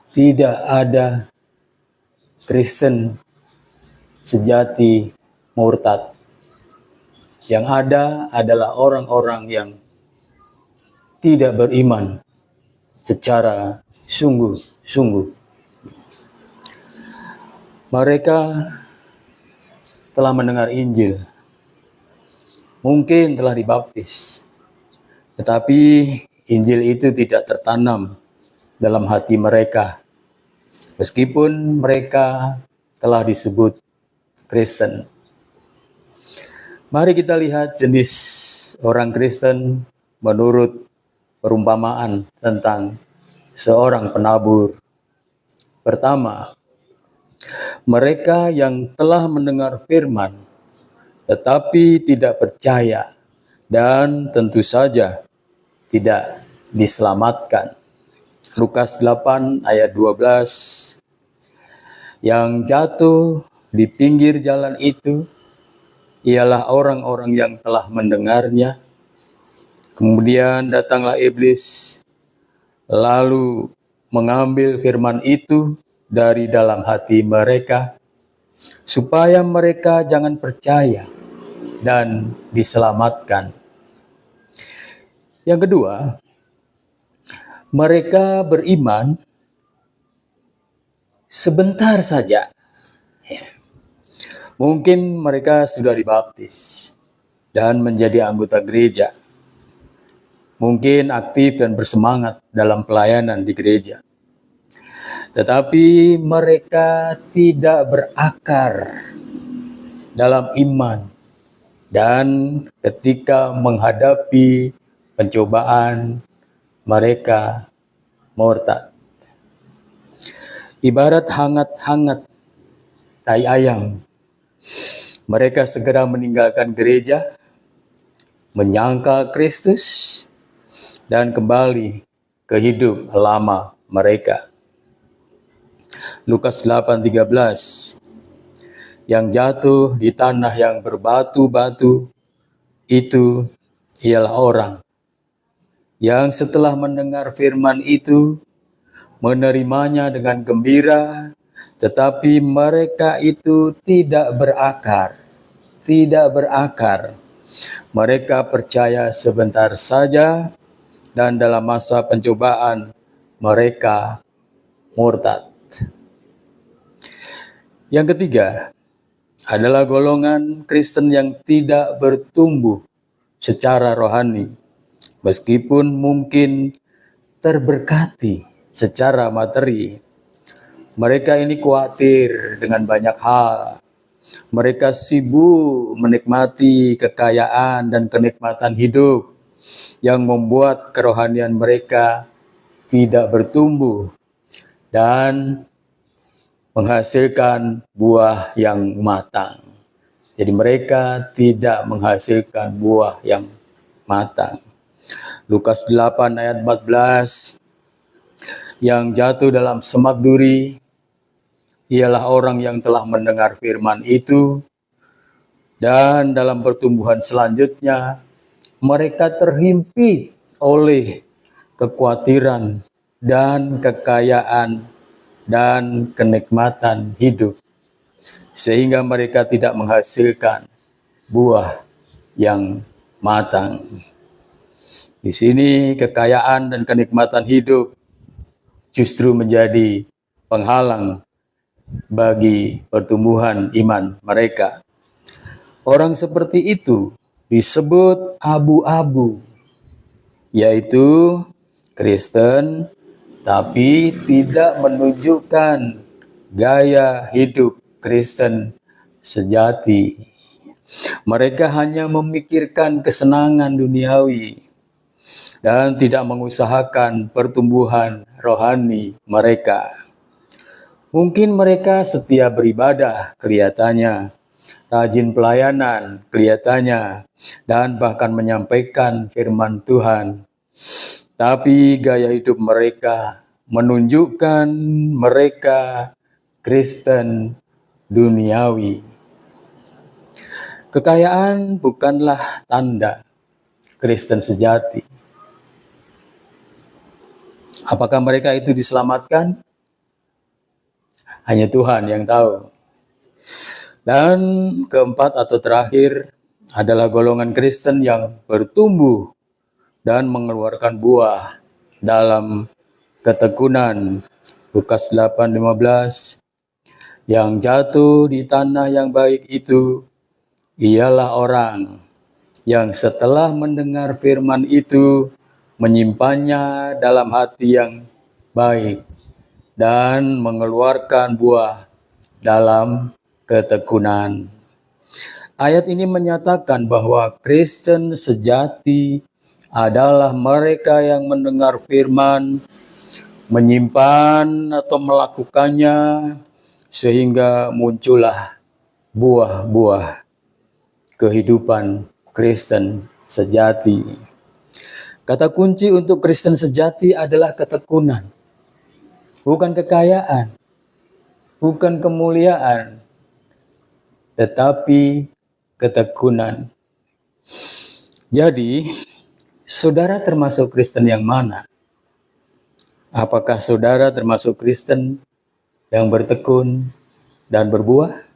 Tidak ada Kristen sejati murtad. Yang ada adalah orang-orang yang tidak beriman secara sungguh-sungguh. Mereka telah mendengar Injil, mungkin telah dibaptis, tetapi Injil itu tidak tertanam dalam hati mereka, meskipun mereka telah disebut Kristen. Mari kita lihat jenis orang Kristen menurut perumpamaan tentang seorang penabur. Pertama, mereka yang telah mendengar firman tetapi tidak percaya dan tentu saja tidak diselamatkan. Lukas 8 ayat 12. Yang jatuh di pinggir jalan itu ialah orang-orang yang telah mendengarnya. Kemudian datanglah iblis, lalu mengambil firman itu dari dalam hati mereka, supaya mereka jangan percaya dan diselamatkan. Yang kedua, mereka beriman sebentar saja. Mungkin mereka sudah dibaptis dan menjadi anggota gereja. Mungkin aktif dan bersemangat dalam pelayanan di gereja. Tetapi mereka tidak berakar dalam iman. Dan ketika menghadapi pencobaan, mereka murtad. Ibarat hangat-hangat tai ayam. Mereka segera meninggalkan gereja, menyangkal Kristus, dan kembali ke hidup lama mereka. Lukas 8:13. Yang jatuh di tanah yang berbatu-batu itu ialah orang yang setelah mendengar firman itu menerimanya dengan gembira, tetapi mereka itu tidak berakar. Mereka percaya sebentar saja dan dalam masa pencobaan mereka murtad. Yang ketiga adalah golongan Kristen yang tidak bertumbuh secara rohani, meskipun mungkin terberkati secara materi. Mereka ini khawatir dengan banyak hal. Mereka sibuk menikmati kekayaan dan kenikmatan hidup yang membuat kerohanian mereka tidak bertumbuh dan menghasilkan buah yang matang. Jadi mereka tidak menghasilkan buah yang matang. Lukas 8 ayat 14. Yang jatuh dalam semak duri ialah orang yang telah mendengar firman itu, dan dalam pertumbuhan selanjutnya mereka terhimpit oleh kekhawatiran dan kekayaan dan kenikmatan hidup, sehingga mereka tidak menghasilkan buah yang matang. Di sini kekayaan dan kenikmatan hidup justru menjadi penghalang bagi pertumbuhan iman mereka. Orang seperti itu disebut abu-abu, yaitu Kristen tapi tidak menunjukkan gaya hidup Kristen sejati. Mereka hanya memikirkan kesenangan duniawi dan tidak mengusahakan pertumbuhan rohani mereka. Mungkin mereka setia beribadah kelihatannya, rajin pelayanan kelihatannya, dan bahkan menyampaikan firman Tuhan. Tapi gaya hidup mereka menunjukkan mereka Kristen duniawi. Kekayaan bukanlah tanda Kristen sejati. Apakah mereka itu diselamatkan? Hanya Tuhan yang tahu. Dan keempat atau terakhir adalah golongan Kristen yang bertumbuh dan mengeluarkan buah dalam ketekunan. Lukas 8:15, yang jatuh di tanah yang baik itu ialah orang yang setelah mendengar firman itu menyimpannya dalam hati yang baik dan mengeluarkan buah dalam ketekunan. Ayat ini menyatakan bahwa Kristen sejati adalah mereka yang mendengar firman, menyimpan atau melakukannya, sehingga muncullah buah-buah kehidupan Kristen sejati. Kata kunci untuk Kristen sejati adalah ketekunan, bukan kekayaan, bukan kemuliaan, tetapi ketekunan. Jadi, saudara termasuk Kristen yang mana? Apakah saudara termasuk Kristen yang bertekun dan berbuah?